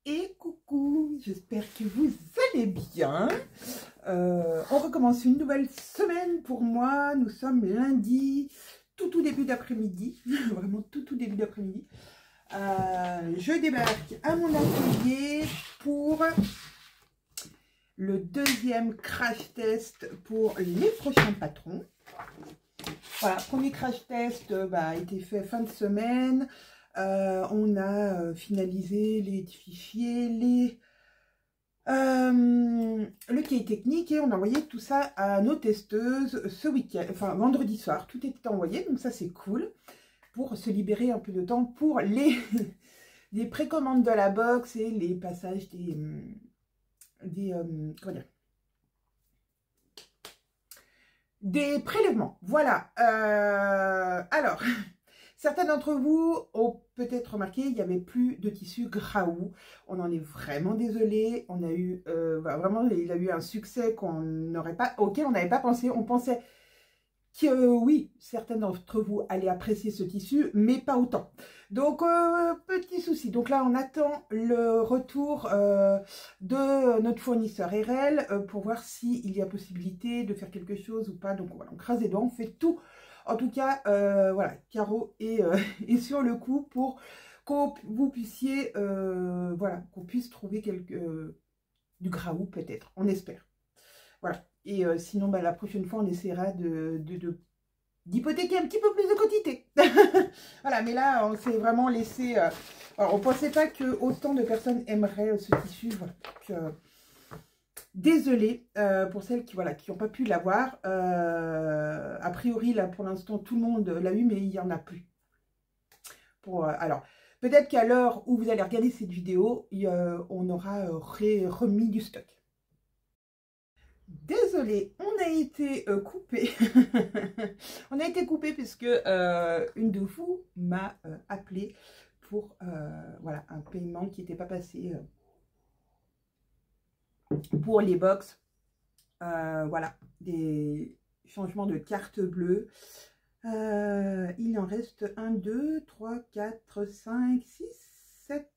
et coucou, j'espère que vous allez bien. On recommence une nouvelle semaine pour moi. Nous sommes lundi, tout début d'après-midi, vraiment tout début d'après-midi. Je débarque à mon atelier pour le deuxième crash test pour les prochains patrons. Voilà, premier crash test a été fait fin de semaine. On a finalisé les fichiers, le cahier technique et on a envoyé tout ça à nos testeuses ce week-end, enfin vendredi soir. Tout était envoyé, donc ça c'est cool pour se libérer un peu de temps pour les précommandes de la box et les passages comment dire, des prélèvements. Voilà. Alors, certains d'entre vous ont peut-être remarqué, il n'y avait plus de tissu Graou. On en est vraiment désolé. On a eu vraiment, il a eu un succès auquel on n'avait pas pensé. On pensait que oui, certains d'entre vous allaient apprécier ce tissu, mais pas autant. Donc, petit souci. Donc là, on attend le retour de notre fournisseur RL pour voir s'il y a possibilité de faire quelque chose ou pas. Donc voilà, on crase les doigts, on fait tout. En tout cas, voilà, Caro est sur le coup pour que vous puissiez, voilà, qu'on puisse trouver du Graou peut-être, on espère. Voilà. Et sinon, la prochaine fois, on essaiera d'hypothéquer un petit peu plus de quantité. Voilà, mais là, on s'est vraiment laissé... alors, on ne pensait pas que autant de personnes aimeraient ce tissu. Voilà. Désolée pour celles qui n'ont pas pu l'avoir. A priori, là, pour l'instant, tout le monde l'a eu, mais il n'y en a plus. Alors, peut-être qu'à l'heure où vous allez regarder cette vidéo, on aura remis du stock. Désolée, on a été coupé. On a été coupé puisque une de vous m'a appelé pour voilà, un paiement qui n'était pas passé pour les box. Voilà, des changements de carte bleue. Il en reste 1, 2, 3, 4, 5, 6, 7.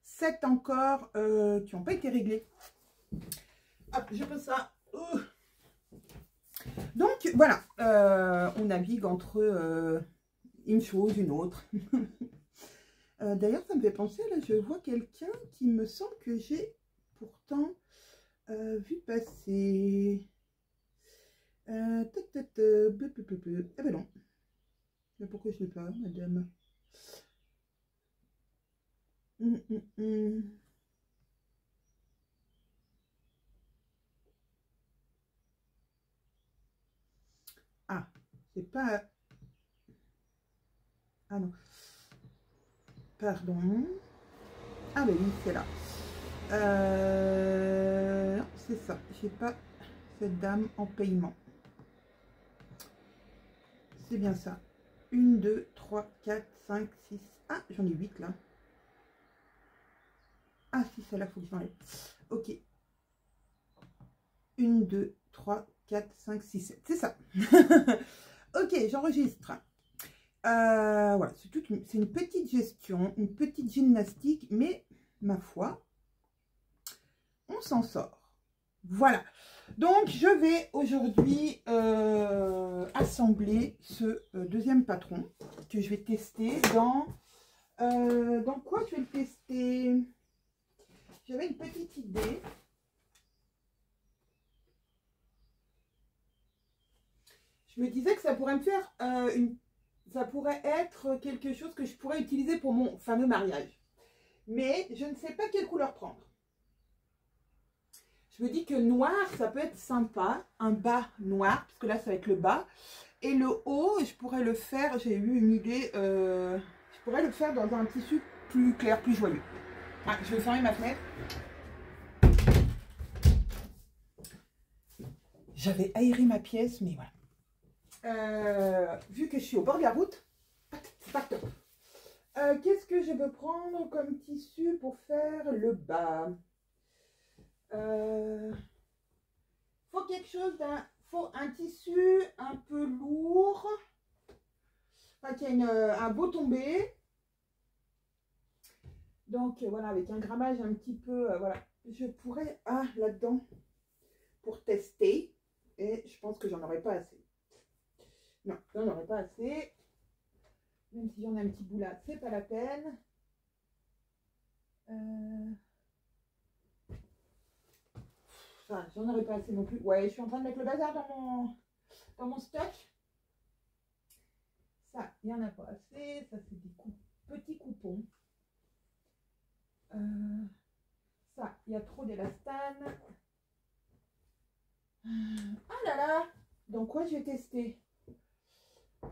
7 encore qui n'ont pas été réglés. Hop, je pose ça. Donc voilà, on navigue entre une chose, une autre. D'ailleurs, ça me fait penser, là, je vois quelqu'un qui me semble que j'ai pourtant vu passer. Eh ben non. Mais pourquoi je n'ai pas, madame? Ah, c'est pas... Ah non. Pardon. Ah ben oui, c'est là. Non, c'est ça. J'ai pas cette dame en paiement. C'est bien ça. 1, 2, 3, 4, 5, 6. Ah, j'en ai 8 là. Ah si, celle-là, il faut que je l'enlève. Ok. 1, 2, 3, 4, 5, 6, 7. C'est ça. Ok, j'enregistre. Voilà, c'est une petite gestion, une petite gymnastique, mais ma foi, on s'en sort. Voilà. Donc, je vais aujourd'hui assembler ce deuxième patron que je vais tester dans quoi je vais le tester? J'avais une petite idée. Je me disais que ça pourrait me faire ça pourrait être quelque chose que je pourrais utiliser pour mon fameux mariage. Mais je ne sais pas quelle couleur prendre. Je me dis que noir, ça peut être sympa. Un bas noir, parce que là, ça va être le bas. Et le haut, je pourrais le faire, j'ai eu une idée, je pourrais le faire dans un tissu plus clair, plus joyeux. Ah, je vais fermer ma fenêtre. J'avais aéré ma pièce, mais voilà. Vu que je suis au bord de la route, c'est pas top. Qu'est-ce que je veux prendre comme tissu pour faire le bas? Faut quelque chose faut un tissu un peu lourd, enfin, qui a un beau tombé, Donc voilà, avec un grammage un petit peu, voilà. Je pourrais, là-dedans, pour tester. Et je pense que j'en aurais pas assez. Non, j'en aurais pas assez. Même si j'en ai un petit bout là, c'est pas la peine. Enfin, j'en aurais pas assez non plus. Ouais, je suis en train de mettre le bazar dans mon stock. Ça, il n'y en a pas assez. Ça, c'est des petits coupons. Ça, il y a trop d'élastane. Ah là là! Donc, quoi, je vais tester?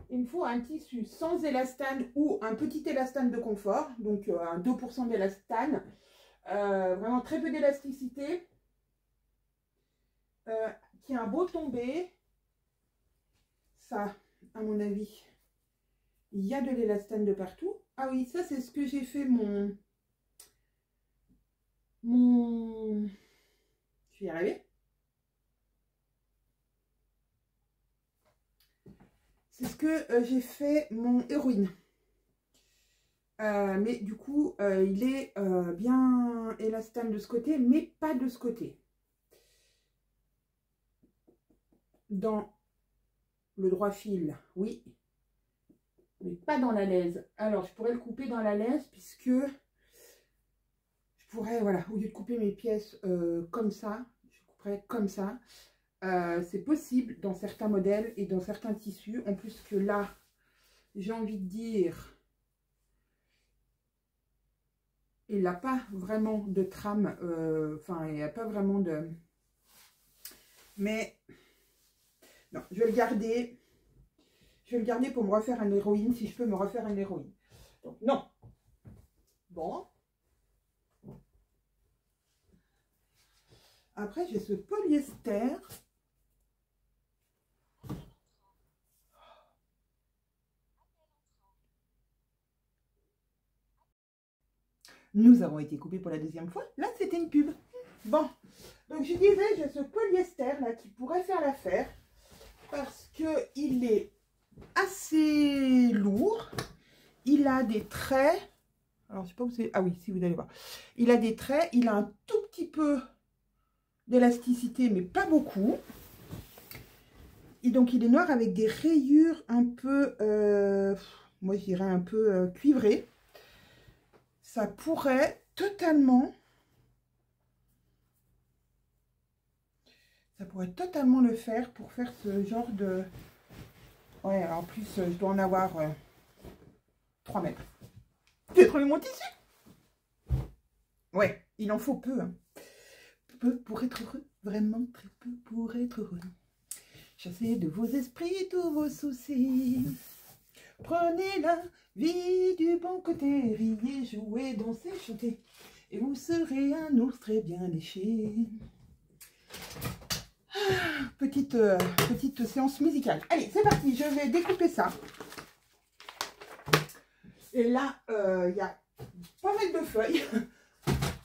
Il me faut un tissu sans élastane ou un petit élastane de confort. Donc, un 2% d'élastane. Vraiment très peu d'élasticité. Qui a un beau tombé. Ça, à mon avis, il y a de l'élastane de partout. Ah oui, ça, c'est ce que j'ai fait je vais y arriver. C'est ce que j'ai fait mon héroïne. Mais du coup, il est bien élastane de ce côté, mais pas de ce côté. Dans le droit fil, oui. Mais pas dans la laise. Alors, je pourrais le couper dans la laise, puisque je pourrais, voilà, au lieu de couper mes pièces comme ça, je couperais comme ça. C'est possible dans certains modèles et dans certains tissus. En plus que là, j'ai envie de dire, il n'a pas vraiment de trame. Enfin, il n'y a pas vraiment de... Mais, non, je vais le garder. Je vais le garder pour me refaire une héroïne, si je peux me refaire une héroïne. Donc, non. Bon. Après, j'ai ce polyester. Nous avons été coupés pour la deuxième fois. Là, c'était une pub. Bon. Donc, je disais, j'ai ce polyester là qui pourrait faire l'affaire. Parce qu'il est assez lourd. Il a des traits. Alors, je sais pas où c'est. Ah oui, si vous allez voir. Il a des traits. Il a un tout petit peu d'élasticité, mais pas beaucoup. Et donc, il est noir avec des rayures un peu, moi je dirais un peu cuivrées. Ça pourrait totalement le faire pour faire ce genre de... Ouais, en plus, je dois en avoir 3 mètres. J'ai trouvé mon tissu. Ouais, il en faut peu. Hein. Peu pour être heureux. Vraiment très peu pour être heureux. Chassez de vos esprits tous vos soucis. Prenez la vie du bon côté. Riez, jouez, dansez, chantez. Et vous serez un ours très bien léché. Petite séance musicale. Allez, c'est parti. Je vais découper ça. Et là, il y a pas mal de feuilles.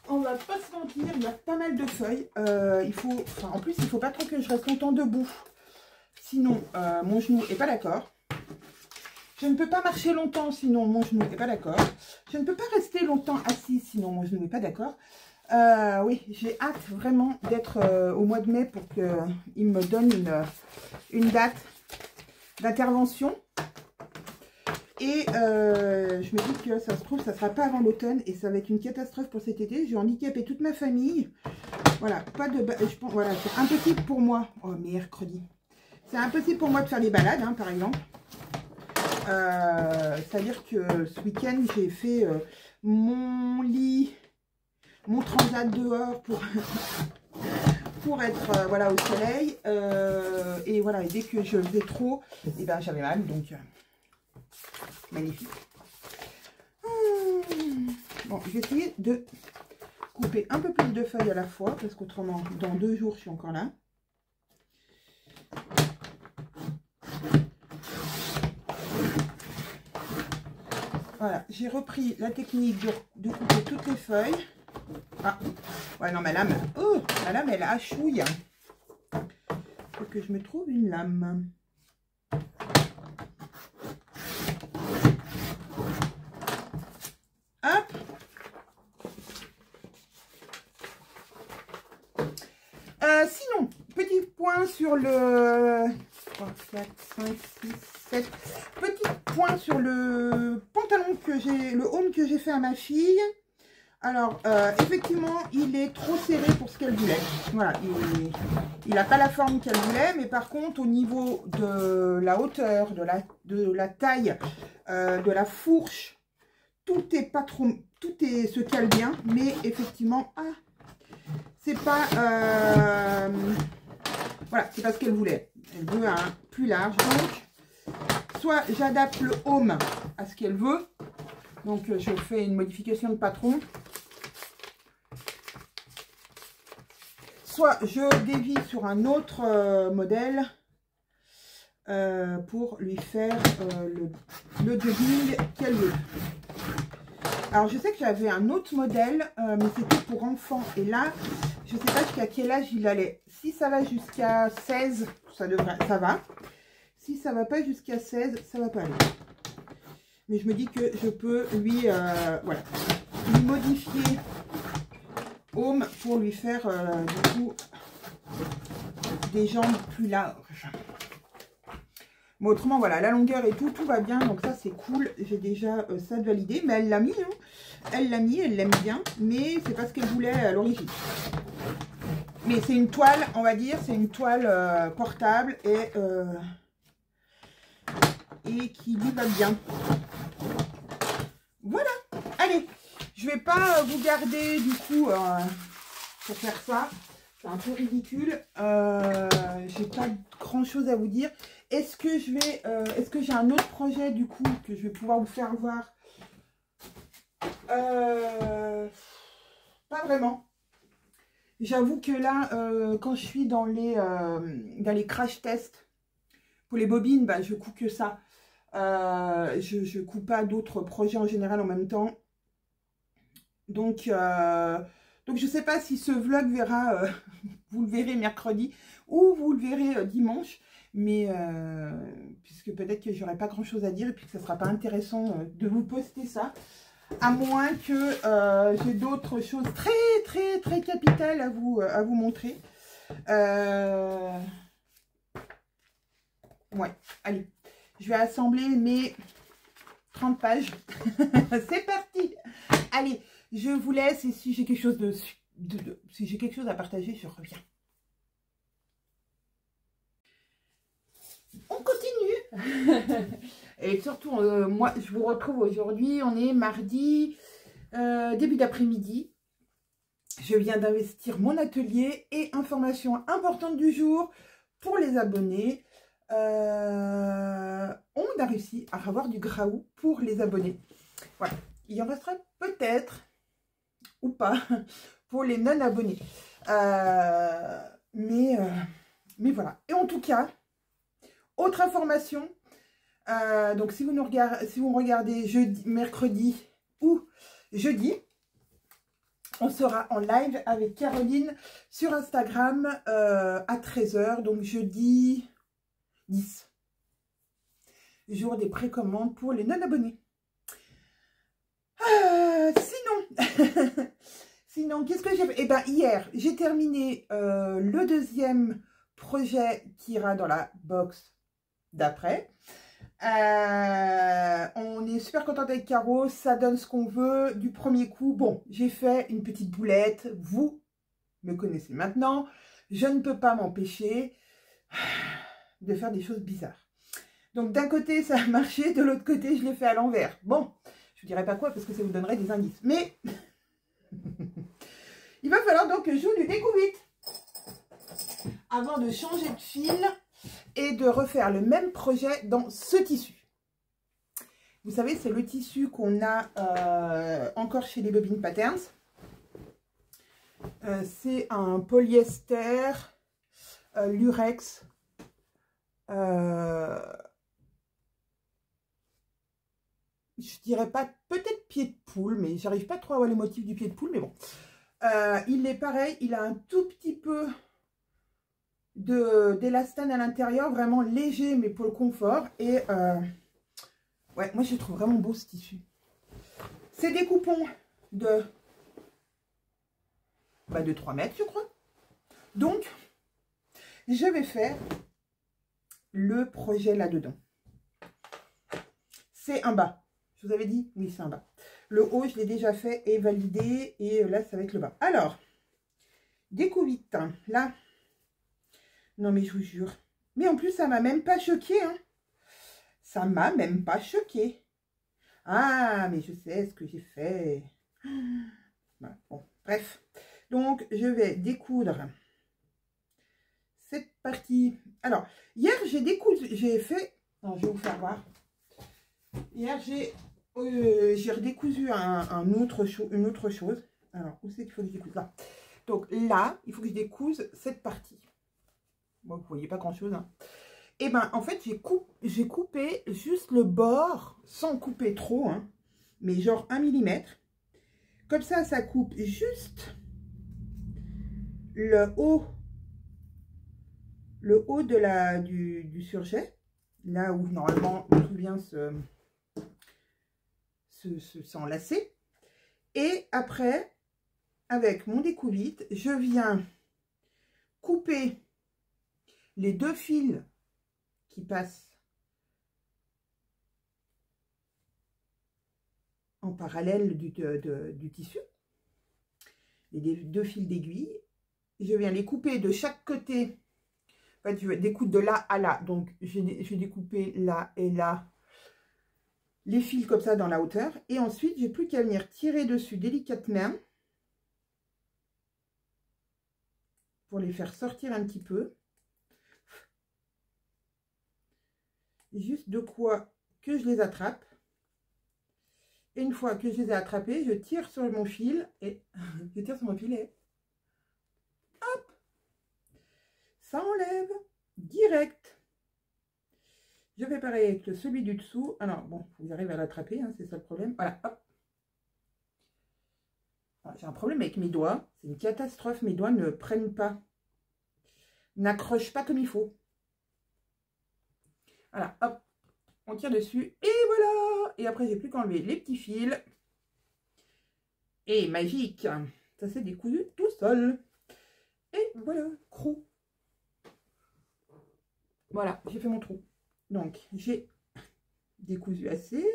On va pas se mentir, il y a pas mal de feuilles. En plus, il faut pas trop que je reste longtemps debout. Sinon, mon genou n'est pas d'accord. Je ne peux pas marcher longtemps, sinon mon genou n'est pas d'accord. Je ne peux pas rester longtemps assis, sinon mon genou n'est pas d'accord. Oui, j'ai hâte vraiment d'être au mois de mai pour qu'il me donne une date d'intervention. Et je me dis que ça se trouve, ça ne sera pas avant l'automne et ça va être une catastrophe pour cet été. J'ai handicapé toute ma famille. Voilà, pas de... Voilà, c'est impossible pour moi. Oh, mercredi. C'est impossible pour moi de faire des balades, hein, par exemple. C'est-à-dire que ce week-end, j'ai fait mon lit, mon transat dehors pour être voilà, au soleil. Et voilà, et dès que je faisais trop, et ben, j'avais mal. Donc, magnifique. Bon, je vais essayer de couper un peu plus de feuilles à la fois, parce qu'autrement, dans 2 jours, je suis encore là. Voilà, j'ai repris la technique de couper toutes les feuilles. Ah, ouais, non, ma lame, elle hachouille. Il faut que je me trouve une lame. Hop. Sinon, petit point sur le 3, 4, 5, 6, 7. Petit point sur le pantalon que j'ai, le home que j'ai fait à ma fille. Alors, effectivement, il est trop serré pour ce qu'elle voulait. Voilà, il n'a pas la forme qu'elle voulait, mais par contre, au niveau de la hauteur, de la taille, de la fourche, tout est pas trop, tout est se cale bien, mais effectivement, c'est pas, voilà, c'est pas ce qu'elle voulait. Elle veut un plus large, donc, soit j'adapte le home à ce qu'elle veut, donc je fais une modification de patron, soit je dévie sur un autre modèle pour lui faire le jogging qu'elle veut. Alors, je sais que j'avais un autre modèle, mais c'était pour enfants. Et là, je ne sais pas jusqu'à quel âge il allait. Si ça va jusqu'à 16, ça va. Si ça ne va pas jusqu'à 16, ça ne va pas aller. Mais je me dis que je peux lui, voilà, lui modifier home pour lui faire, du coup, des jambes plus larges. Mais autrement, voilà, la longueur et tout va bien. Donc ça, c'est cool. J'ai déjà ça de validé. Mais elle l'a mis, hein. Elle l'a mis, elle l'aime bien. Mais c'est pas ce qu'elle voulait à l'origine. Mais c'est une toile, on va dire. C'est une toile portable et qui lui va bien. Voilà. Allez, je vais pas vous garder du coup pour faire ça. C'est un peu ridicule. J'ai pas grand chose à vous dire. Est-ce que j'ai un autre projet du coup que je vais pouvoir vous faire voir? Pas vraiment. J'avoue que là, quand je suis dans les crash tests pour les bobines, bah, je coupe que ça. Je coupe pas d'autres projets en général en même temps. Donc je sais pas si ce vlog verra, vous le verrez mercredi ou vous le verrez dimanche. Mais puisque peut-être que j'aurai pas grand chose à dire et puis que ça sera pas intéressant de vous poster ça, à moins que j'ai d'autres choses très capitales à vous montrer. Ouais, allez, je vais assembler mes 30 pages. C'est parti. Allez, je vous laisse et si j'ai quelque chose si j'ai quelque chose à partager, je reviens. On continue. Et surtout, moi, je vous retrouve aujourd'hui. On est mardi, début d'après-midi. Je viens d'investir mon atelier et information importante du jour pour les abonnés. On a réussi à avoir du Graou pour les abonnés. Voilà. Il en restera peut-être ou pas pour les non-abonnés. Mais voilà. Et en tout cas, autre information, donc si vous me regardez jeudi, mercredi ou jeudi, on sera en live avec Caroline sur Instagram à 13 h, donc jeudi 10, jour des précommandes pour les non-abonnés. Sinon, qu'est-ce que j'ai fait? Eh bien, hier, j'ai terminé le deuxième projet qui ira dans la box d'après. On est super contente avec Caro, ça donne ce qu'on veut du premier coup. Bon, j'ai fait une petite boulette, vous me connaissez maintenant, je ne peux pas m'empêcher de faire des choses bizarres. Donc d'un côté ça a marché, de l'autre côté je l'ai fait à l'envers. Bon, je ne dirai pas quoi parce que ça vous donnerait des indices, mais il va falloir donc que je joue du découvite avant de changer de fil et de refaire le même projet dans ce tissu. Vous savez, c'est le tissu qu'on a encore chez les Bobine Patterns. C'est un polyester lurex. Je dirais pas, peut-être pied de poule, mais j'arrive pas trop à voir les motifs du pied de poule, mais bon. Il est pareil, il a un tout petit peu d'élastane à l'intérieur, vraiment léger mais pour le confort. Et ouais, moi je trouve vraiment beau ce tissu. C'est des coupons de 3 mètres, je crois. Donc, je vais faire le projet là-dedans. C'est un bas. Je vous avais dit? Oui, c'est un bas. Le haut, je l'ai déjà fait et validé. Et là, ça va être le bas. Alors, découvite. Là. Non, mais je vous jure. Mais en plus, ça m'a même pas choqué. Hein. Ça m'a même pas choqué. Ah, mais je sais ce que j'ai fait. Voilà, bon, bref. Donc, je vais découdre cette partie. Alors, hier, j'ai fait... Alors, je vais vous faire voir. Hier, j'ai redécousu une autre chose. Alors, où c'est qu'il faut que je découse? Là. Donc, là, il faut que je découse cette partie. Bon, vous voyez pas grand-chose. Hein. Et ben, en fait, j'ai coupé juste le bord, sans couper trop, hein, mais genre 1 mm. Comme ça coupe juste le haut du surjet, là où normalement tout vient s'enlacer. Et après, avec mon découvite, je viens couper les 2 fils qui passent en parallèle du tissu, les 2 fils d'aiguille. Je viens les couper de chaque côté. En fait, je vais découper de là à là. Donc, je vais découper là et là les fils comme ça dans la hauteur. Et ensuite, j'ai plus qu'à venir tirer dessus délicatement pour les faire sortir un petit peu. Juste de quoi que je les attrape. Et une fois que je les ai attrapés, je tire sur mon fil et je tire sur mon filet. Hop, ça enlève direct. Je fais pareil avec celui du dessous. Alors bon, vous arrivez à l'attraper, hein, c'est ça le problème. Voilà, hop. J'ai un problème avec mes doigts. C'est une catastrophe. Mes doigts ne prennent pas, n'accrochent pas comme il faut. Voilà, hop, on tire dessus et voilà. Et après, j'ai plus qu'à enlever les petits fils. Et magique, ça s'est décousu tout seul. Et voilà, crou. Voilà, j'ai fait mon trou. Donc, j'ai décousu assez.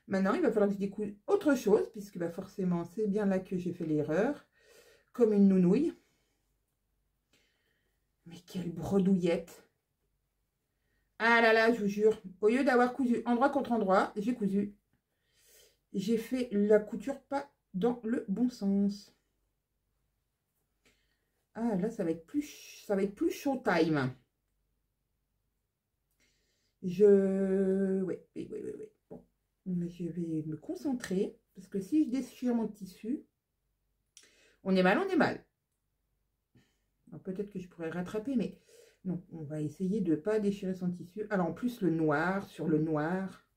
Maintenant, il va falloir que je découse autre chose, puisque bah, forcément, c'est bien là que j'ai fait l'erreur. Comme une nounouille. Mais quelle bredouillette! Ah là là, je vous jure, au lieu d'avoir cousu endroit contre endroit, j'ai cousu. J'ai fait la couture pas dans le bon sens. Ah là, ça va être plus showtime. Oui. Bon, mais je vais me concentrer parce que si je déchire mon tissu, on est mal, on est mal. Peut-être que je pourrais rattraper, mais non, on va essayer de ne pas déchirer son tissu. Alors en plus, le noir sur le noir.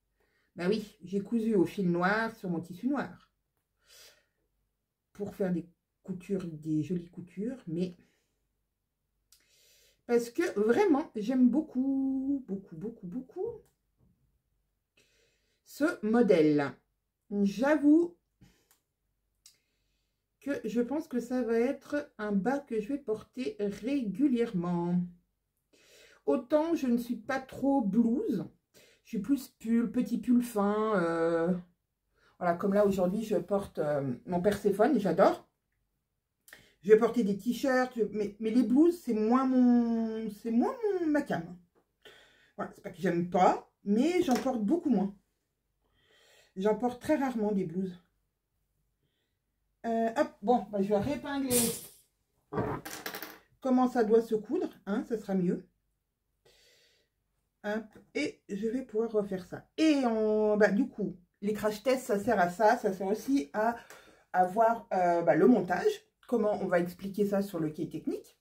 Ben oui, j'ai cousu au fil noir sur mon tissu noir. Pour faire des coutures, des jolies coutures, mais parce que vraiment, j'aime beaucoup ce modèle. J'avoue que je pense que ça va être un bas que je vais porter régulièrement. Autant je ne suis pas trop blouse, je suis plus pull, petit pull fin. Voilà, comme là aujourd'hui je porte mon Perséphone, j'adore. Je vais porter des t-shirts, mais les blouses c'est moins ma came. Voilà, c'est pas que j'aime pas, mais j'en porte beaucoup moins. J'en porte très rarement des blouses. Hop, bon, bah, je vais répingler comment ça doit se coudre, hein, ça sera mieux. Hop, et je vais pouvoir refaire ça. Et du coup, les crash tests, ça sert à ça. Ça sert aussi à avoir le montage. Comment on va expliquer ça sur le quai technique.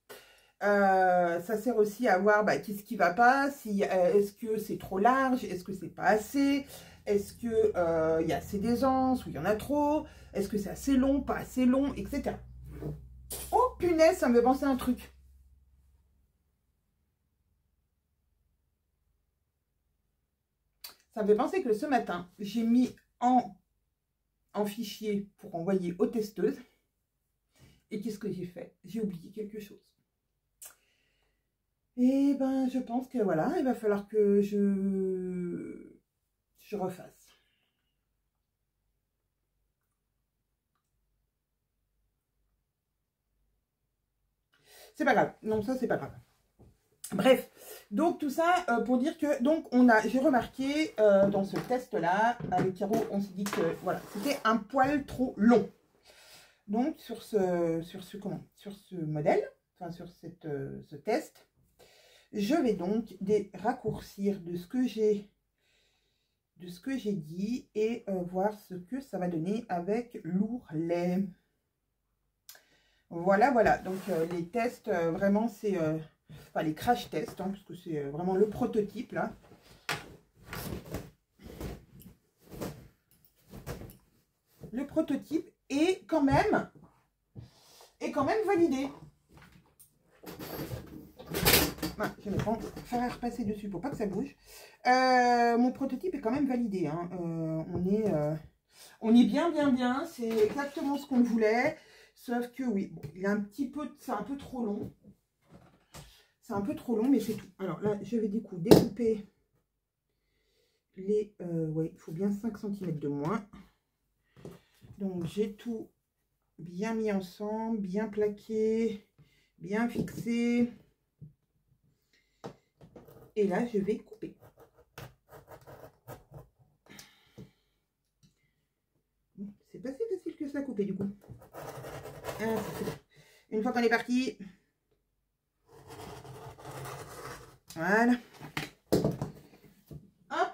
Ça sert aussi à voir qu'est-ce qui va pas. Est-ce que c'est trop large? Est-ce que c'est pas assez? Est-ce que y a assez d'aisance ou il y en a trop? Est-ce que c'est assez long, pas assez long, etc. Oh punaise, ça me fait penser à un truc. Ça me fait penser que ce matin, j'ai mis en fichier pour envoyer aux testeuses. Et qu'est-ce que j'ai fait? J'ai oublié quelque chose. Et ben, je pense que voilà, il va falloir que je refasse. C'est pas grave. Non, ça, c'est pas grave. Bref, donc tout ça pour dire que donc j'ai remarqué dans ce test-là, avec Caro, on s'est dit que voilà, c'était un poil trop long. Donc sur ce modèle, enfin sur ce test, je vais donc raccourcir de ce que j'ai dit et voir ce que ça va donner avec l'ourlet. Voilà, voilà. Donc les tests, vraiment, c'est enfin les crash tests, hein, parce que c'est vraiment le prototype là. Le prototype est quand même validé. Ah, je vais prendre faire à repasser dessus pour pas que ça bouge. Mon prototype est quand même validé. Hein. On est bien. C'est exactement ce qu'on voulait. Sauf que oui, bon, il est un petit peu, c'est un peu trop long. C'est un peu trop long, mais c'est tout. Alors là, je vais découper les... ouais, il faut bien 5 cm de moins. Donc j'ai tout bien mis ensemble, bien plaqué, bien fixé. Et là, je vais couper. C'est pas si facile que ça à couper du coup. Ah, une fois qu'on est parti. Voilà. Hop.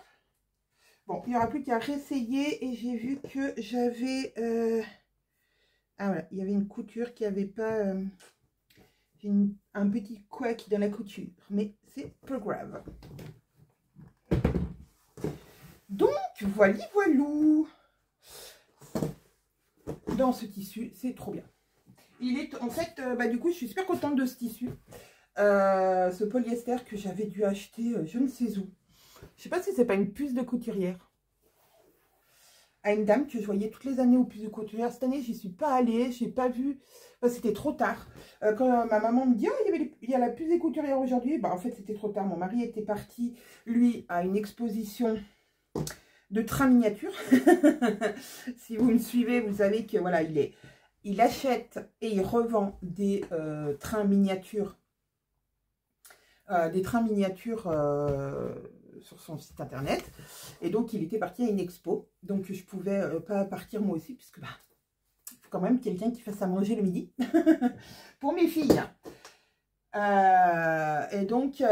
Bon, il n'y aura plus qu'à réessayer. Et j'ai vu que j'avais... Ah voilà, il y avait une couture qui n'avait pas... un petit couac dans la couture. Mais c'est pas grave. Donc, voilà, voilou. Dans ce tissu, c'est trop bien. Il est, en fait, du coup, je suis super contente de ce tissu. Ce polyester que j'avais dû acheter, je ne sais où. Je sais pas si c'est pas une puce de couturière. À une dame que je voyais toutes les années aux puces de couturière. Cette année, j'y suis pas allée, j'ai pas vu. Enfin, c'était trop tard. Quand ma maman me dit, oh, il y a la puce des couturières aujourd'hui. Bah, en fait, c'était trop tard. Mon mari était parti, lui, à une exposition de trains miniatures. Si vous me suivez, vous savez que voilà, il achète et il revend des trains miniatures. Sur son site internet. Et donc, il était parti à une expo. Donc, je pouvais pas partir moi aussi, puisque bah, il faut quand même quelqu'un qui fasse à manger le midi pour mes filles. Et donc,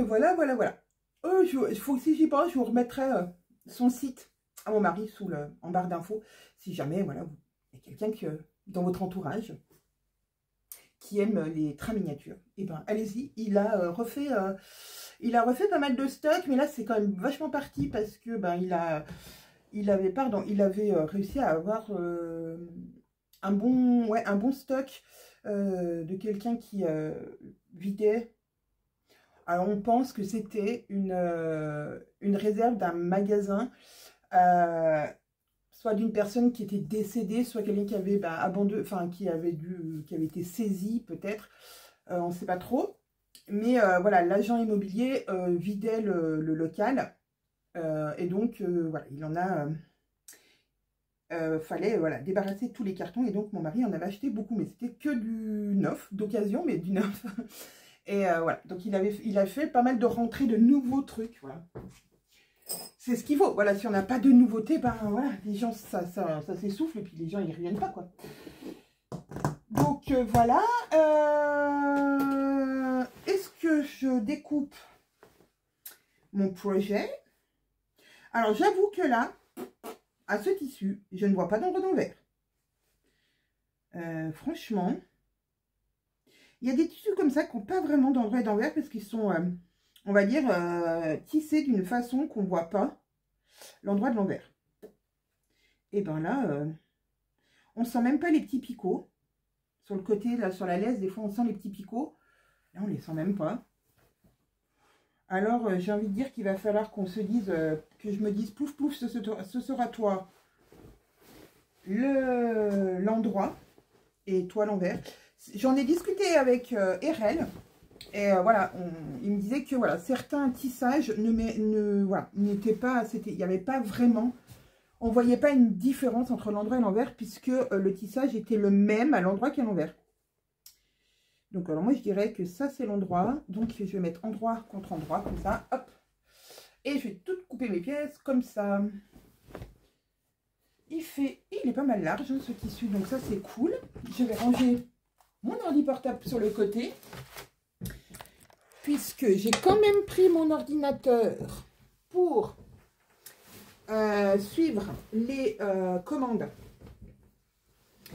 voilà. Si j'y pense, je vous remettrai son site à mon mari en barre d'infos. Si jamais, voilà, il y a quelqu'un dans votre entourage qui aime les trains miniatures, et ben allez-y. Il a refait pas mal de stock, mais là c'est quand même vachement parti parce que ben il avait réussi à avoir un bon stock de quelqu'un qui vidait. Alors on pense que c'était une réserve d'un magasin, soit d'une personne qui était décédée, soit quelqu'un qui avait abandonné, enfin qui avait été saisi peut-être, on ne sait pas trop. Mais voilà, l'agent immobilier vidait le local et donc voilà, il en a... fallait voilà, débarrasser tous les cartons et donc mon mari en avait acheté beaucoup, mais c'était que du neuf, d'occasion, mais du neuf. Et voilà, donc il a fait pas mal de rentrées de nouveaux trucs, voilà. C'est ce qu'il faut. Voilà, si on n'a pas de nouveautés, ben voilà, les gens, ça s'essouffle et puis les gens, ils ne reviennent pas, quoi. Donc, voilà. Est-ce que je découpe mon projet? Alors, j'avoue que là, à ce tissu, je ne vois pas d'ombre d'envers. Franchement, il y a des tissus comme ça qui n'ont pas vraiment d'ombre d'envers parce qu'ils sont, on va dire, tissés d'une façon qu'on ne voit pas l'endroit de l'envers. Et ben là, on sent même pas les petits picots. Sur le côté, là, sur la laisse, des fois, on sent les petits picots. Là, on les sent même pas. Alors, j'ai envie de dire qu'il va falloir qu'on se dise, que je me dise, plouf, plouf, ce sera toi l'endroit et toi l'envers. J'en ai discuté avec RL. Et voilà, il me disait que voilà, certains tissages n'étaient pas, il n'y avait pas vraiment, on ne voyait pas une différence entre l'endroit et l'envers puisque le tissage était le même à l'endroit qu'à l'envers. Donc alors moi je dirais que ça c'est l'endroit, donc je vais mettre endroit contre endroit comme ça, hop. Et je vais tout couper mes pièces comme ça. Il est pas mal large hein, ce tissu, donc ça c'est cool. Je vais ranger mon ordi portable sur le côté. Puisque j'ai quand même pris mon ordinateur pour suivre les commandes.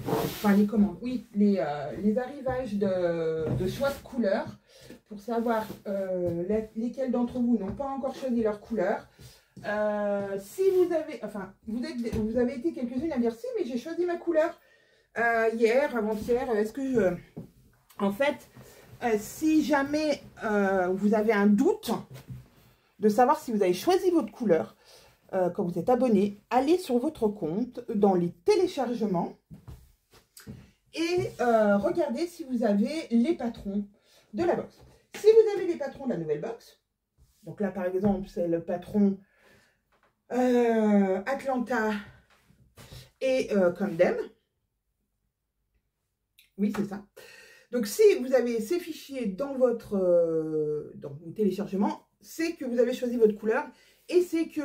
Enfin les commandes, oui, les arrivages de choix de couleurs. Pour savoir lesquels d'entre vous n'ont pas encore choisi leur couleur. Si vous avez, enfin, vous avez été quelques-unes à me dire si, mais j'ai choisi ma couleur hier, avant-hier. Est-ce que je... En fait, si jamais vous avez un doute de savoir si vous avez choisi votre couleur, quand vous êtes abonné, allez sur votre compte dans les téléchargements et regardez si vous avez les patrons de la box. Si vous avez les patrons de la nouvelle box, donc là par exemple c'est le patron Atlanta et Camden. Oui, c'est ça. Donc, si vous avez ces fichiers dans vos téléchargements, c'est que vous avez choisi votre couleur et c'est que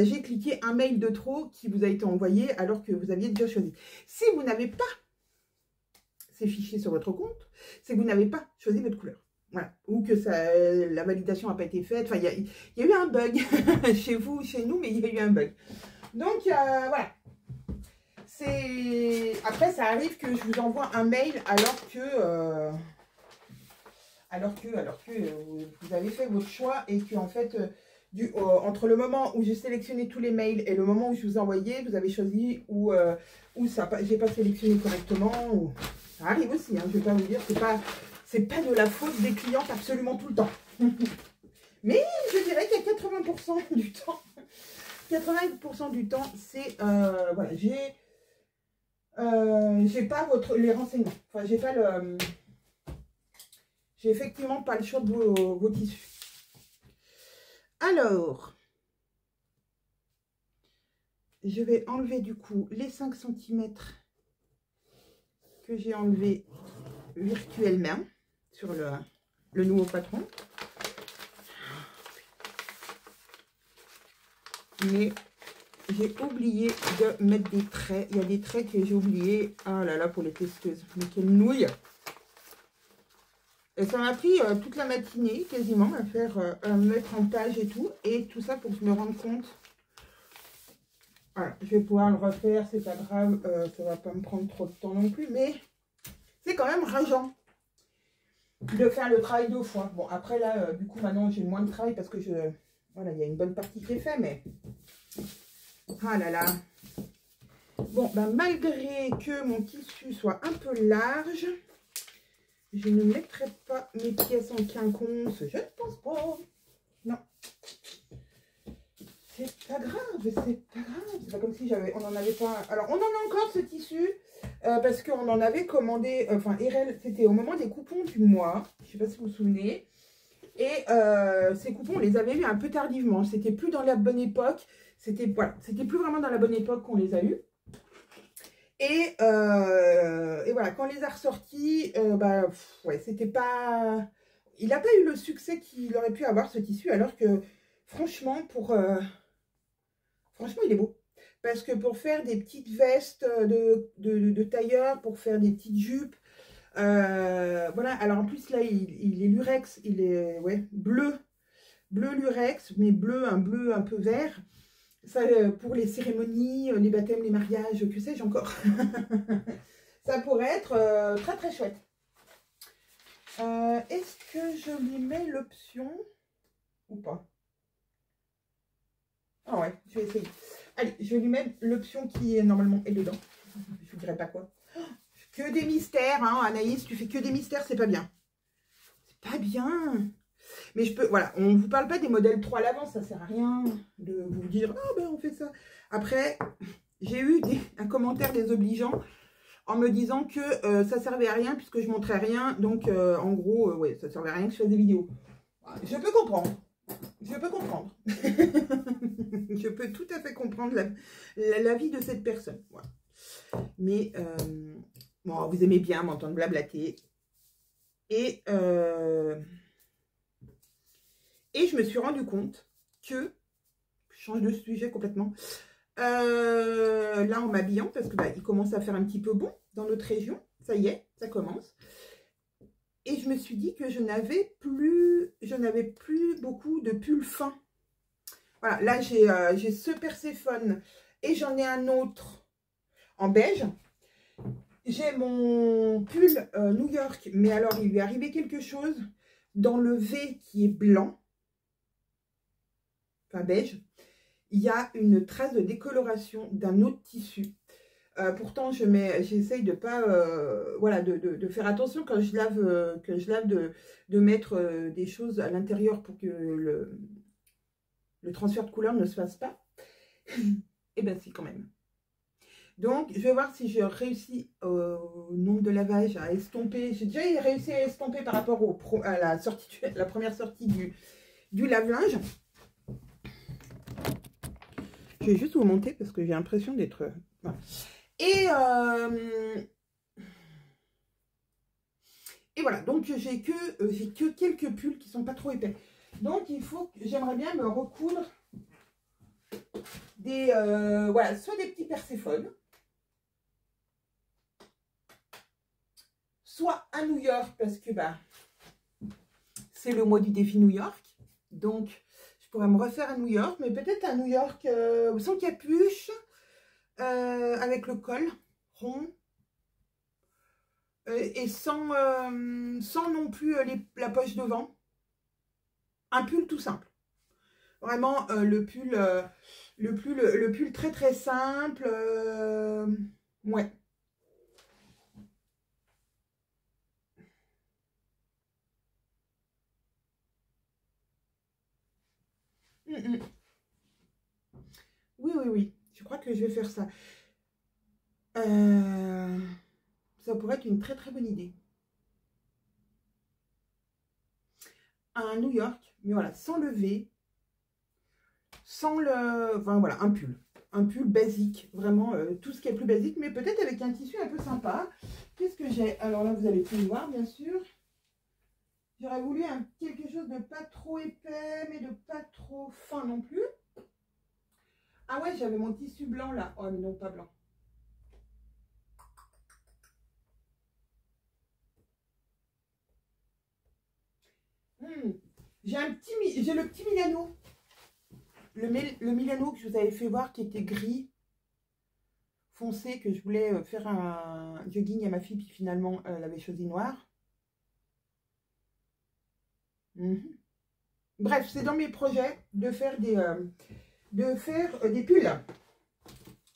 j'ai cliqué un mail de trop qui vous a été envoyé alors que vous aviez déjà choisi. Si vous n'avez pas ces fichiers sur votre compte, c'est que vous n'avez pas choisi votre couleur. Voilà. Ou que la validation n'a pas été faite. Enfin, il y a eu un bug chez vous, chez nous, mais il y a eu un bug. Donc, voilà. Après, ça arrive que je vous envoie un mail alors que vous avez fait votre choix et que en fait, entre le moment où j'ai sélectionné tous les mails et le moment où je vous ai envoyé, vous avez choisi ou j'ai pas sélectionné correctement. Ou... Ça arrive aussi, hein, je vais pas vous dire, c'est pas de la faute des clients absolument tout le temps. Mais je dirais qu'il y a 80% du temps. 80% du temps, c'est voilà, j'ai pas les renseignements. Enfin, j'ai effectivement pas le choix de vos tissus. Alors, je vais enlever du coup les 5 cm que j'ai enlevé virtuellement sur le nouveau patron. Mais j'ai oublié de mettre des traits. Il y a des traits que j'ai oubliés. Ah là là, pour les testeuses. Mais quelle nouille! Et ça m'a pris toute la matinée, quasiment, à faire, mettre en page et tout. Et tout ça pour que je me rende compte. Voilà, je vais pouvoir le refaire, c'est pas grave. Ça va pas me prendre trop de temps non plus. Mais c'est quand même rageant de faire le travail 2 fois. Bon, après là, du coup, maintenant, j'ai moins de travail parce que voilà, il y a une bonne partie qui est faite, mais... Ah là là. Bon, ben malgré que mon tissu soit un peu large, je ne mettrai pas mes pièces en quinconce. Je ne pense pas. Non. C'est pas grave, c'est pas grave. C'est pas comme si on en avait pas... Alors, on en a encore ce tissu parce qu'on en avait commandé... Enfin, c'était au moment des coupons du mois. Je ne sais pas si vous vous souvenez. Et ces coupons, on les avait eus un peu tardivement. C'était plus dans la bonne époque. C'était plus vraiment dans la bonne époque qu'on les a eus. Et voilà, quand on les a ressortis, ouais, c'était pas... Il n'a pas eu le succès qu'il aurait pu avoir, ce tissu, alors que, franchement, franchement, il est beau. Parce que pour faire des petites vestes de tailleur, pour faire des petites jupes, voilà. Alors, en plus, là, il est lurex, il est, ouais, bleu lurex, mais un bleu un peu vert. Ça, pour les cérémonies, les baptêmes, les mariages, que sais-je encore. Ça pourrait être très très chouette. Est-ce que je lui mets l'option ou pas? Ah ouais, je vais essayer. Allez, je vais lui mettre l'option qui est normalement est dedans. Je vous dirai pas quoi. Que des mystères, hein, Anaïs, tu fais que des mystères, c'est pas bien. C'est pas bien. Mais je peux, voilà, on ne vous parle pas des modèles 3 à l'avance, ça sert à rien de vous dire, ah ben on fait ça. Après, j'ai eu un commentaire désobligeant en me disant que ça servait à rien puisque je montrais rien. Donc, en gros, ouais, ça servait à rien que je fasse des vidéos. Je peux comprendre. Je peux comprendre. Je peux tout à fait comprendre la vie de cette personne. Voilà. Mais, bon, vous aimez bien m'entendre blablater. Et je me suis rendu compte que, je change de sujet complètement, là en m'habillant, parce que il commence à faire un petit peu bon dans notre région, ça y est, ça commence. Et je me suis dit que je n'avais plus beaucoup de pulls fins. Voilà, là j'ai ce Perséphone et j'en ai un autre en beige. J'ai mon pull New York, mais alors il lui est arrivé quelque chose dans le V qui est blanc, enfin beige. Il y a une trace de décoloration d'un autre tissu. Pourtant, j'essaye de pas, voilà, de faire attention quand je lave, de mettre des choses à l'intérieur pour que le transfert de couleur ne se fasse pas. Et bien, si, quand même. Donc, je vais voir si je réussis au nombre de lavages à estomper. J'ai déjà réussi à estomper par rapport à la première sortie du lave-linge. Je vais juste vous monter parce que j'ai l'impression d'être... voilà. Et voilà, donc j'ai que quelques pulls qui sont pas trop épais. Donc j'aimerais bien me recoudre des, voilà, soit des petits Perséphones, soit un New York parce que c'est le mois du défi New York. Donc je pourrais me refaire un New York, mais peut-être un New York sans capuche, avec le col rond. Et sans non plus la poche devant. Un pull tout simple. Vraiment le pull très très simple. Ouais. Oui, oui, oui. Je crois que je vais faire ça. Ça pourrait être une très très bonne idée. Un New York, mais voilà, sans le V, sans le... Enfin voilà, un pull. Un pull basique, vraiment tout ce qui est plus basique, mais peut-être avec un tissu un peu sympa. Qu'est-ce que j'ai? Alors là, vous allez tout voir, bien sûr. J'aurais voulu quelque chose de pas trop épais, mais de pas trop fin non plus. Ah ouais, j'avais mon tissu blanc là. Oh, mais non, pas blanc. J'ai le petit Milano. Le Milano que je vous avais fait voir qui était gris foncé, que je voulais faire un jogging à ma fille, puis finalement elle avait choisi noir. Bref, c'est dans mes projets de faire des pulls,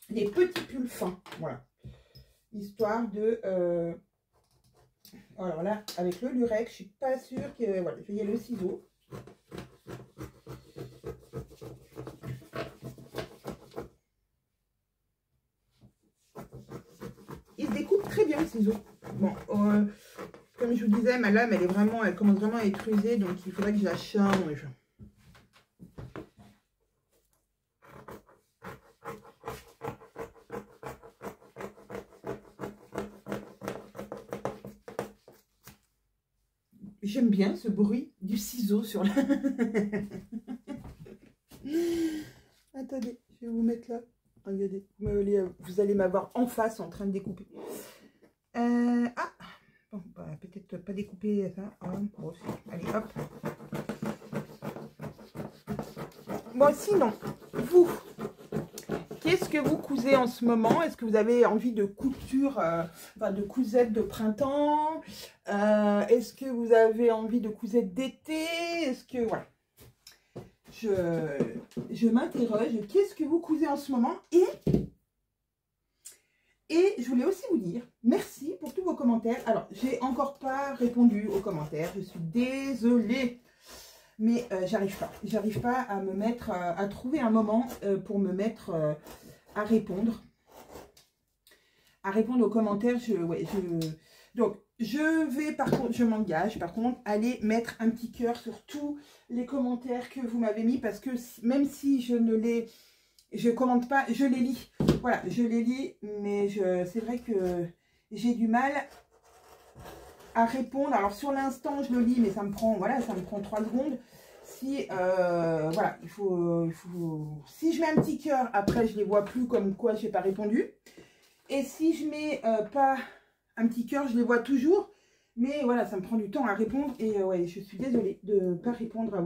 des petits pulls fins, voilà, histoire de alors là, avec le lurex, je suis pas sûre que voilà, il y a le ciseau. Il se découpe très bien le ciseau. Bon, comme je vous disais, ma lame, elle commence vraiment à être usée, donc il faudrait que je la change. J'aime bien ce bruit du ciseau sur la... Attendez, je vais vous mettre là. Regardez, vous allez m'avoir en face en train de découper. Ah, bon, peut-être pas découper ça. Bon, allez, hop. Bon, sinon, vous, qu'est-ce que vous cousez en ce moment? Est-ce que vous avez envie de couture, enfin de cousettes de printemps? Est-ce que vous avez envie de cousettes d'été? Est-ce que, voilà. Je m'interroge, qu'est-ce que vous cousez en ce moment? Et je voulais aussi vous dire merci pour tous vos commentaires. Alors, j'ai encore pas répondu aux commentaires, je suis désolée. Mais j'arrive pas à me mettre, à trouver un moment pour me mettre à répondre. à répondre aux commentaires. Donc, je vais, par contre, je m'engage, par contre, aller mettre un petit cœur sur tous les commentaires que vous m'avez mis, parce que même si je commente pas, je les lis. Voilà, je les lis, mais c'est vrai que j'ai du mal à répondre. Alors, sur l'instant, je le lis, mais ça me prend, voilà, ça me prend 3 secondes. Si, voilà, si je mets un petit cœur, après, je les vois plus comme quoi je n'ai pas répondu. Et si je mets pas un petit cœur, je les vois toujours. Mais voilà, ça me prend du temps à répondre. Et ouais, je suis désolée de ne pas répondre à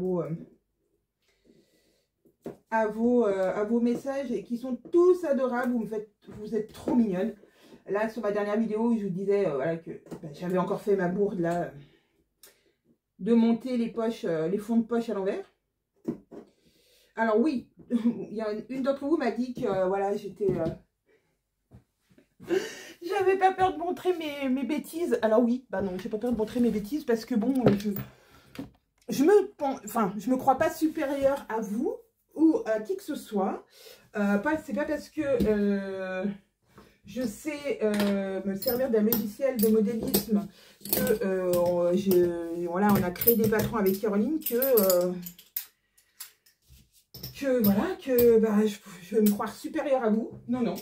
vos messages qui sont tous adorables. Vous êtes trop mignonnes. Là, sur ma dernière vidéo, je vous disais voilà, que j'avais encore fait ma bourde là, de monter les poches, les fonds de poche à l'envers. Alors oui, il y a une d'entre vous m'a dit que voilà, j'avais pas peur de montrer mes bêtises. Alors oui, bah non, j'ai pas peur de montrer mes bêtises parce que bon, je me crois pas supérieure à vous ou à qui que ce soit. C'est pas parce que je sais me servir d'un logiciel de modélisme que voilà, on a créé des patrons avec Caroline voilà, bah, je vais me croire supérieure à vous. Non, non.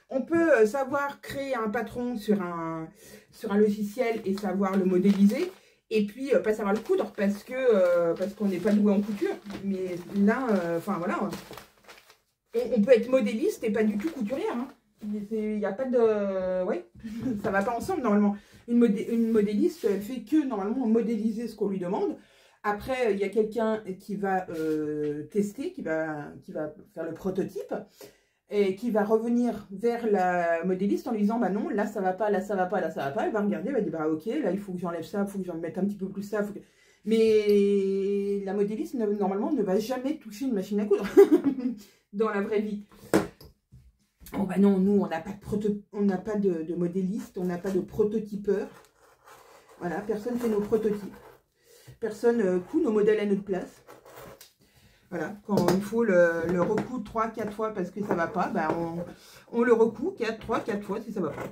On peut savoir créer un patron sur un logiciel et savoir le modéliser. Et puis, pas savoir le coudre parce qu'on n'est pas doué en couture. Mais là, enfin voilà, on peut être modéliste et pas du tout couturière. Hein. Il n'y a pas de... Ouais, ça va pas ensemble normalement. Une modéliste, elle fait que normalement modéliser ce qu'on lui demande. Après, il y a quelqu'un qui va tester, qui va faire le prototype et qui va revenir vers la modéliste en lui disant bah non, là ça va pas, là ça va pas, là ça va pas. Elle va regarder, elle va dire bah ok, là il faut que j'enlève ça, il faut que j'en mette un petit peu plus ça. Mais la modéliste normalement ne va jamais toucher une machine à coudre dans la vraie vie. Oh bah non, nous on n'a pas de modéliste, on n'a pas de prototypeur. Voilà, personne fait nos prototypes. Personne coud nos modèles à notre place. Voilà, quand il faut le recoudre 3-4 fois parce que ça ne va pas, ben on le recoud 3-4 fois si ça ne va pas.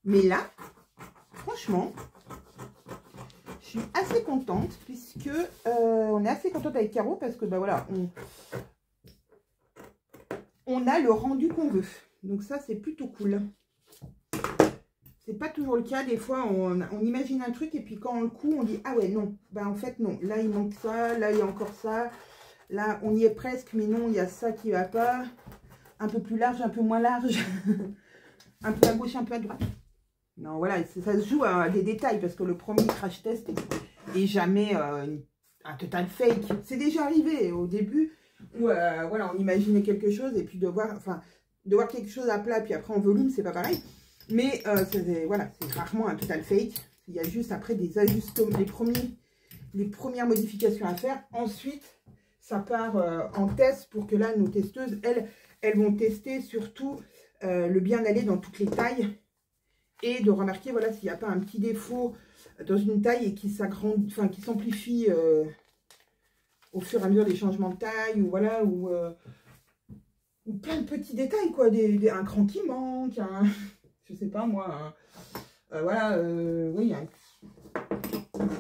Mais là, franchement, je suis assez contente puisque on est assez contente avec Caro parce que ben voilà, on a le rendu qu'on veut. Donc ça, c'est plutôt cool. C'est pas toujours le cas. Des fois, on imagine un truc et puis quand on le coud, on dit ah ouais, non. Ben en fait, non. Là, il manque ça. Là, il y a encore ça. Là, on y est presque, mais non, il y a ça qui va pas. Un peu plus large, un peu moins large. Un peu à gauche, un peu à droite. Non, voilà, ça se joue à des détails parce que le premier crash test est jamais un total fake. C'est déjà arrivé au début où voilà, on imaginait quelque chose et puis de voir quelque chose à plat puis après en volume, c'est pas pareil. Mais voilà, c'est rarement un total fake. Il y a juste après des ajustements, les premières modifications à faire. Ensuite, ça part en test pour que là, nos testeuses, elles vont tester surtout le bien aller dans toutes les tailles. Et de remarquer, voilà, s'il n'y a pas un petit défaut dans une taille et qui s'agrandit, enfin, qui s'amplifie au fur et à mesure des changements de taille, ou voilà, ou plein de petits détails, quoi. Un cran qui manque, je sais pas moi, voilà, oui,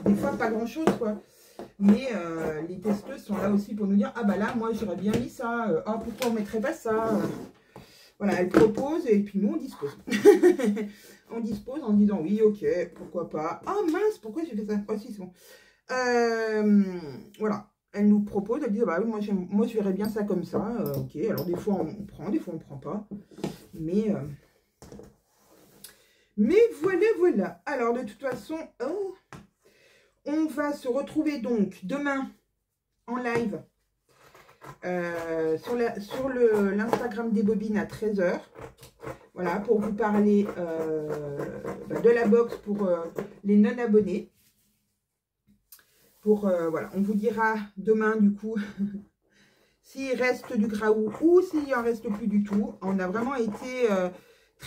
des fois pas grand chose quoi, mais les testeuses sont là aussi pour nous dire ah bah là moi j'aurais bien mis ça, ah pourquoi on mettrait pas ça, voilà, elles proposent et puis nous on dispose. On dispose en disant oui ok pourquoi pas, ah mince pourquoi j'ai fait ça, oh si c'est bon, voilà, elles nous proposent, elles disent bah oui moi je verrais bien ça comme ça, ok, alors des fois on prend, des fois on prend pas, mais voilà, alors de toute façon, on va se retrouver donc demain en live sur l'Instagram des bobines à 13 h. Voilà, pour vous parler de la box pour les non-abonnés. Voilà, on vous dira demain du coup s'il reste du Graou ou s'il n'y en reste plus du tout. On a vraiment été...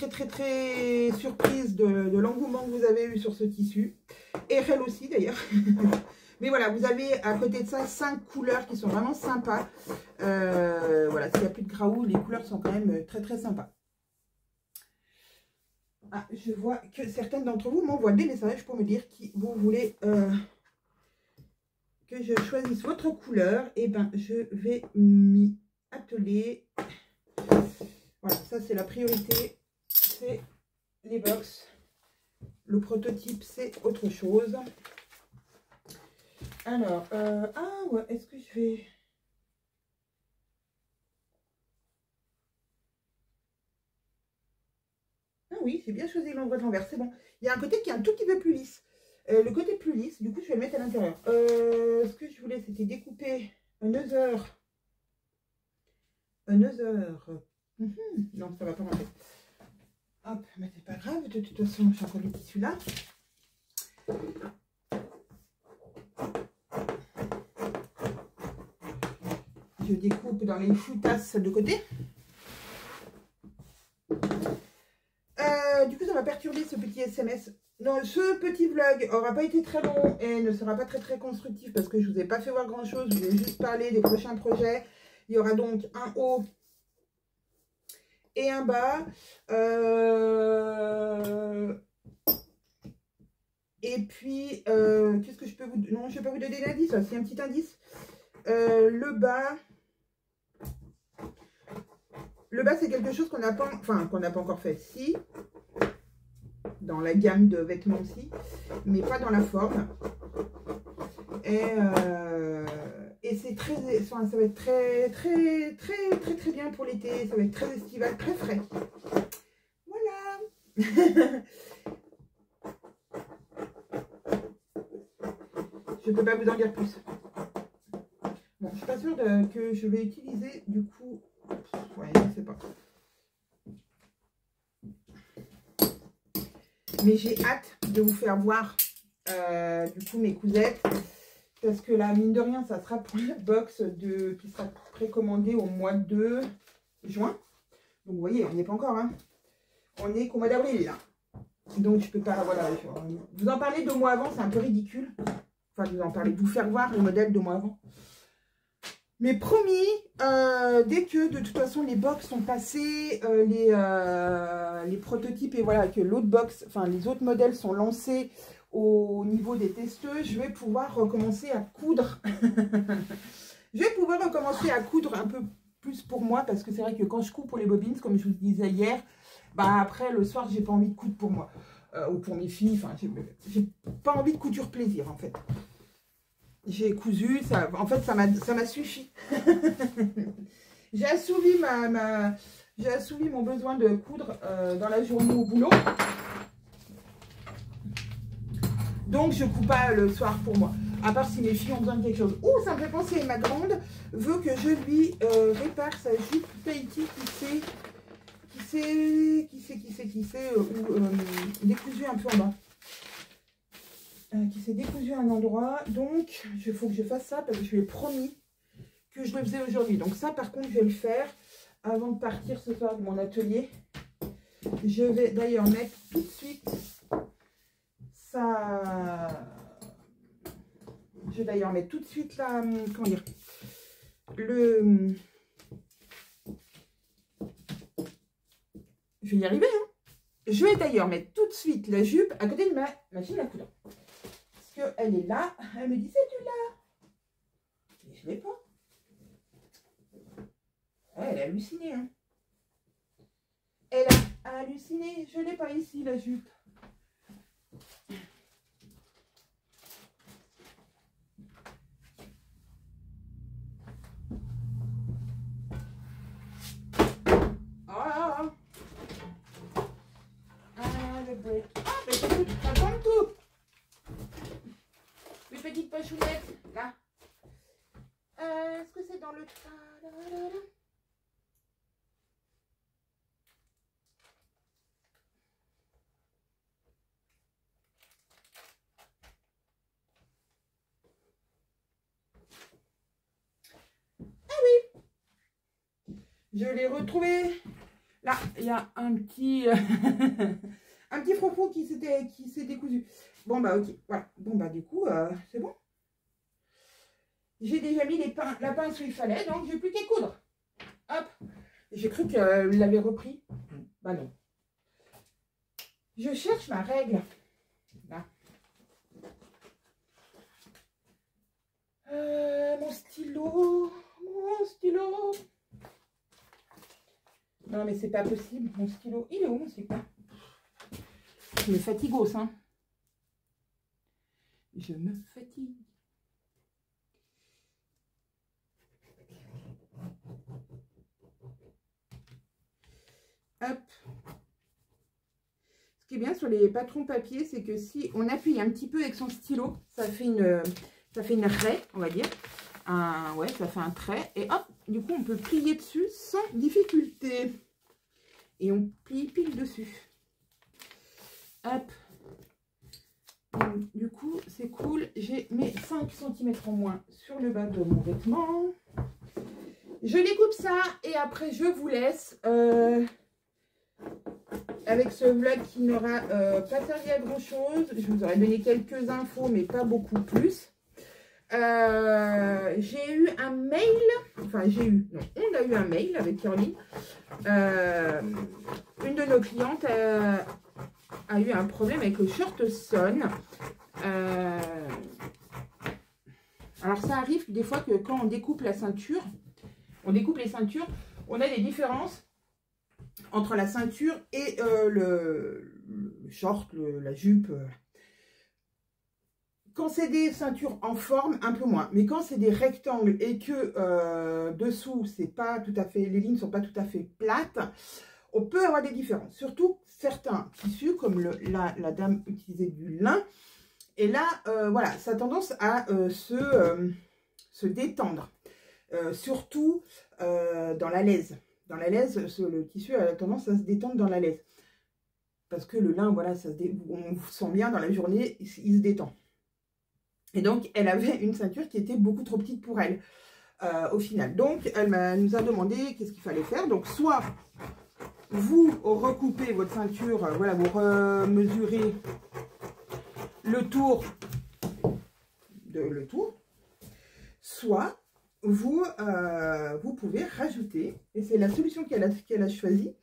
très surprise de l'engouement que vous avez eu sur ce tissu. Et elle aussi d'ailleurs. Mais voilà, vous avez à côté de ça 5 couleurs qui sont vraiment sympas. Voilà, s'il n'y a plus de Graou, les couleurs sont quand même très très sympas. Ah, je vois que certaines d'entre vous m'envoient des messages pour me dire qui vous voulez que je choisisse votre couleur. Et ben, je vais m'y atteler. Voilà, ça c'est la priorité, c'est les box. Le prototype, c'est autre chose. Alors, ah ouais, est-ce que je vais... Ah oui, j'ai bien choisi l'endroit de l'envers, c'est bon. Il y a un côté qui est un tout petit peu plus lisse. Le côté plus lisse, du coup, je vais le mettre à l'intérieur. Ce que je voulais, c'était découper un other. Un other. Non, ça va pas rentrer. Hop, mais c'est pas grave, de toute façon, j'ai encore le tissu là. Je découpe dans les foutasses de côté. Du coup, ça m'a perturbé ce petit SMS. Non, ce petit vlog aura pas été très long et ne sera pas très constructif parce que je vous ai pas fait voir grand chose. Je vous ai juste parlé des prochains projets. Il y aura donc un haut et un bas. Et puis, qu'est-ce que je peux vous... Non, je ne vais pas vous donner d'indice. C'est un petit indice. Le bas, c'est quelque chose qu'on n'a pas... Enfin, qu'on n'a pas encore fait. Si, dans la gamme de vêtements aussi, mais pas dans la forme. Et c'est très... Enfin, ça va être très bien pour l'été. Ça va être très estival, très frais. Voilà. Je ne peux pas vous en dire plus. Bon, je suis pas sûre que je vais utiliser du coup. Ouais, je sais pas. Mais j'ai hâte de vous faire voir du coup mes cousettes. Parce que là, mine de rien, ça sera pour la box qui sera précommandée au mois de juin. Donc vous voyez, on n'y est pas encore. Hein. On est qu'au mois d'avril là. Donc je peux pas. Voilà. Vous en parler 2 mois avant, c'est un peu ridicule. Enfin, vous en parler, vous faire voir le modèle 2 mois avant. Mais promis, dès que de toute façon les box sont passés, les prototypes et voilà, que l'autre box, enfin les autres modèles sont lancés au niveau des testeux, je vais pouvoir recommencer à coudre. Je vais pouvoir recommencer à coudre un peu plus pour moi parce que c'est vrai que quand je couds pour les bobines, comme je vous le disais hier, bah après le soir, j'ai pas envie de coudre pour moi ou pour mes filles. Enfin, j'ai pas envie de couture plaisir en fait. J'ai cousu, ça, en fait, ça m'a suffi. J'ai assouvi j'ai assouvi mon besoin de coudre dans la journée au boulot. Donc, je ne couds pas le soir pour moi. À part si mes filles ont besoin de quelque chose. Oh, ça me fait penser, ma grande veut que je lui répare sa jupe Tahiti qui s'est décousue un peu en bas. Qui s'est décousu à un endroit. Donc, il faut que je fasse ça parce que je lui ai promis que je le faisais aujourd'hui. Donc ça, par contre, je vais le faire avant de partir ce soir de mon atelier. Je vais d'ailleurs mettre tout de suite ça... Je vais d'ailleurs mettre tout de suite la... Comment dire? Le... Je vais y arriver, hein. Je vais d'ailleurs mettre tout de suite la jupe à côté de ma machine à coudre. Elle est là, elle me dit c'est-tu là? Mais je ne l'ai pas. Elle a halluciné. Hein. Elle a halluciné, je ne l'ai pas ici la jupe. Ah, le break. Ah, mais ça tombe tout. Mes petites pochounettes, là. Est-ce que c'est dans le... Ah oui, je l'ai retrouvé. Là, il y a un petit... un petit froufrou qui s'est décousu. Bon, bah, ok. Voilà. Bon, bah, du coup, c'est bon. j'ai déjà mis la pince où il fallait, donc j'ai plus qu'à coudre. Hop. J'ai cru qu'elle l'avait repris. Bah non. Je cherche ma règle. Là. Mon stylo. Mon stylo. Non, mais c'est pas possible. Mon stylo. Il est où, mon stylo? Je me fatigue au sein. Je me fatigue. Hop. Ce qui est bien sur les patrons papier, c'est que si on appuie un petit peu avec son stylo, ça fait une raie, on va dire. Ouais, ça fait un trait. Et hop, du coup, on peut plier dessus sans difficulté. Et on plie pile dessus. Hop. Du coup, c'est cool. J'ai mes 5 cm en moins sur le bas de mon vêtement. Je découpe ça et après, je vous laisse avec ce vlog qui n'aura pas servi à grand chose. Je vous aurais donné quelques infos, mais pas beaucoup plus. J'ai eu un mail, enfin on a eu un mail avec Caroline. Une de nos clientes a eu un problème avec le short Son. Alors ça arrive des fois que quand on découpe la ceinture, on découpe les ceintures, on a des différences entre la ceinture et le short, la jupe. Quand c'est des ceintures en forme, un peu moins. Mais quand c'est des rectangles et que dessous, c'est pas tout à fait, les lignes sont pas tout à fait plates, on peut avoir des différences. Surtout certains tissus, comme la dame utilisait du lin. Et là, voilà, ça a tendance à se détendre. Surtout dans la laise. Dans la laise, le tissu a tendance à se détendre dans la laise. Parce que le lin, voilà, on sent bien dans la journée, il se détend. Et donc, elle avait une ceinture qui était beaucoup trop petite pour elle, au final. Donc, elle nous a demandé qu'est-ce qu'il fallait faire. Donc, soit vous recoupez votre ceinture, voilà, vous remesurez le tour, soit vous pouvez rajouter, et c'est la solution qu'elle a choisie,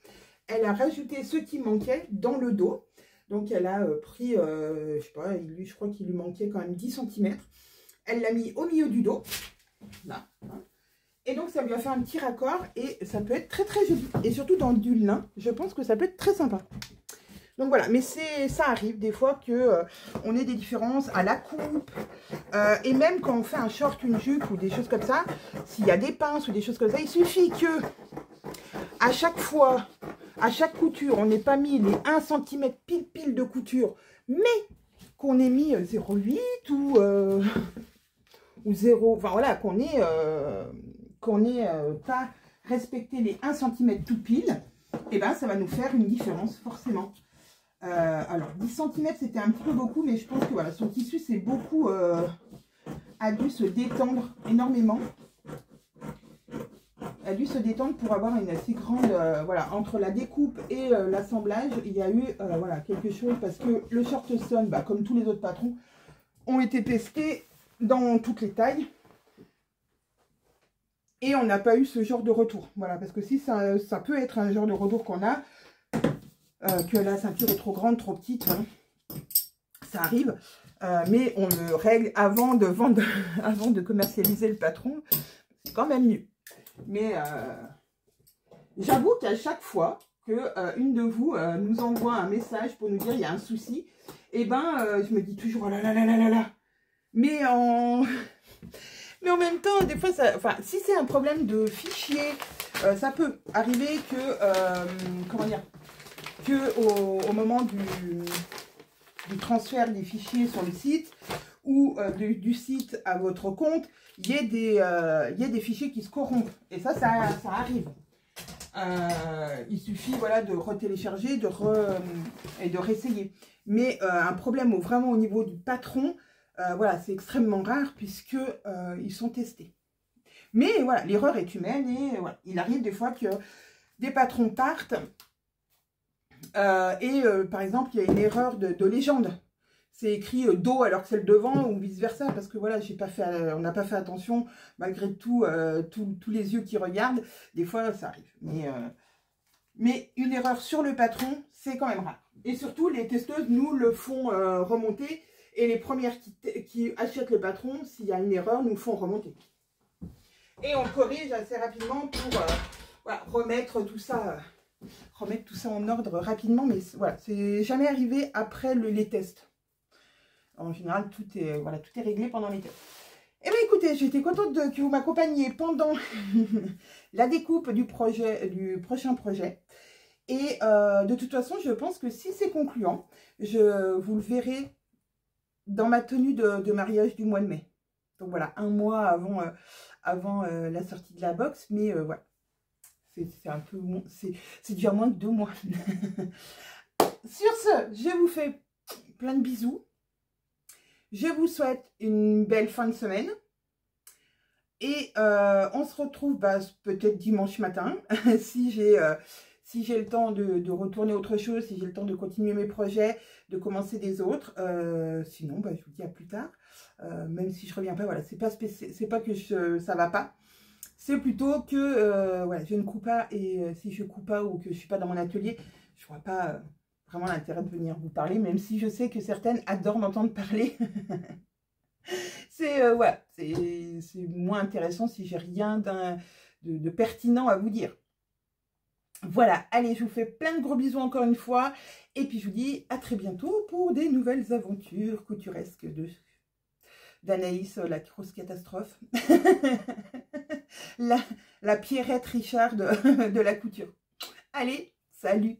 elle a rajouté ce qui manquait dans le dos. Donc, elle a pris, je sais pas, je crois qu'il lui manquait quand même 10 cm. Elle l'a mis au milieu du dos. Là. Et donc, ça lui a fait un petit raccord. Et ça peut être très, très joli. Et surtout dans du lin, je pense que ça peut être très sympa. Donc, voilà. Mais ça arrive des fois qu'on ait des différences à la coupe. Et même quand on fait un short, une jupe ou des choses comme ça, s'il y a des pinces ou des choses comme ça, il suffit que à chaque fois... À chaque couture, on n'ait pas mis les 1 cm pile de couture, mais qu'on ait mis 0,8 ou 0, enfin voilà, qu'on ait pas respecté les 1 cm tout pile, et ben ça va nous faire une différence forcément. Alors 10 cm c'était un petit peu beaucoup, mais je pense que voilà, son tissu c'est beaucoup, a dû se détendre énormément. A dû se détendre pour avoir une assez grande, voilà, entre la découpe et l'assemblage, il y a eu, voilà, quelque chose, parce que le short Son, bah, comme tous les autres patrons, ont été pestés dans toutes les tailles, et on n'a pas eu ce genre de retour, voilà, parce que si ça peut être un genre de retour qu'on a, que la ceinture est trop grande, trop petite, voilà, ça arrive, mais on le règle avant de vendre, avant de commercialiser le patron, c'est quand même mieux. Mais j'avoue qu'à chaque fois que une de vous nous envoie un message pour nous dire il y a un souci, et ben je me dis toujours oh là là là là là là. Mais en même temps, des fois, enfin, si c'est un problème de fichier, ça peut arriver que comment dire, que au moment du transfert des fichiers sur le site ou du site à votre compte, il y a des fichiers qui se corrompent. Et ça arrive. Il suffit voilà, de retélécharger et de réessayer. Mais un problème vraiment au niveau du patron, voilà, c'est extrêmement rare puisque ils sont testés. Mais voilà, l'erreur est humaine et voilà, il arrive des fois que des patrons partent et par exemple, il y a une erreur de légende. c'est écrit dos alors que c'est le devant ou vice versa, parce que voilà, on n'a pas fait attention, malgré tout, tous les yeux qui regardent, des fois ça arrive. Mais une erreur sur le patron, c'est quand même rare. Et surtout, les testeuses nous le font remonter, et les premières qui achètent le patron, s'il y a une erreur, nous le font remonter. Et on corrige assez rapidement pour voilà, remettre tout ça en ordre rapidement, mais voilà, c'est jamais arrivé après les tests. En général, tout est réglé pendant les tests. Eh bien, écoutez, j'étais contente que vous m'accompagniez pendant la découpe du prochain projet. Et de toute façon, je pense que si c'est concluant, vous le verrez dans ma tenue de mariage du mois de mai. Donc voilà, un mois avant la sortie de la box, mais voilà. C'est un peu, c'est déjà moins que 2 mois. Sur ce, je vous fais plein de bisous. Je vous souhaite une belle fin de semaine. Et on se retrouve peut-être dimanche matin, si j'ai le temps de retourner autre chose, si j'ai le temps de continuer mes projets, de commencer des autres. Sinon, je vous dis à plus tard. Même si je reviens pas, voilà, c'est pas que ça va pas. C'est plutôt que voilà, je ne coupe pas, et si je coupe pas ou que je suis pas dans mon atelier, je vois pas vraiment l'intérêt de venir vous parler, même si je sais que certaines adorent m'entendre parler. C'est voilà, c'est moins intéressant si j'ai rien de pertinent à vous dire. Voilà, allez, je vous fais plein de gros bisous encore une fois, et puis je vous dis à très bientôt pour des nouvelles aventures couturesques d'Anaïs, la grosse catastrophe. la Pierrette Richard de la couture. Allez, salut!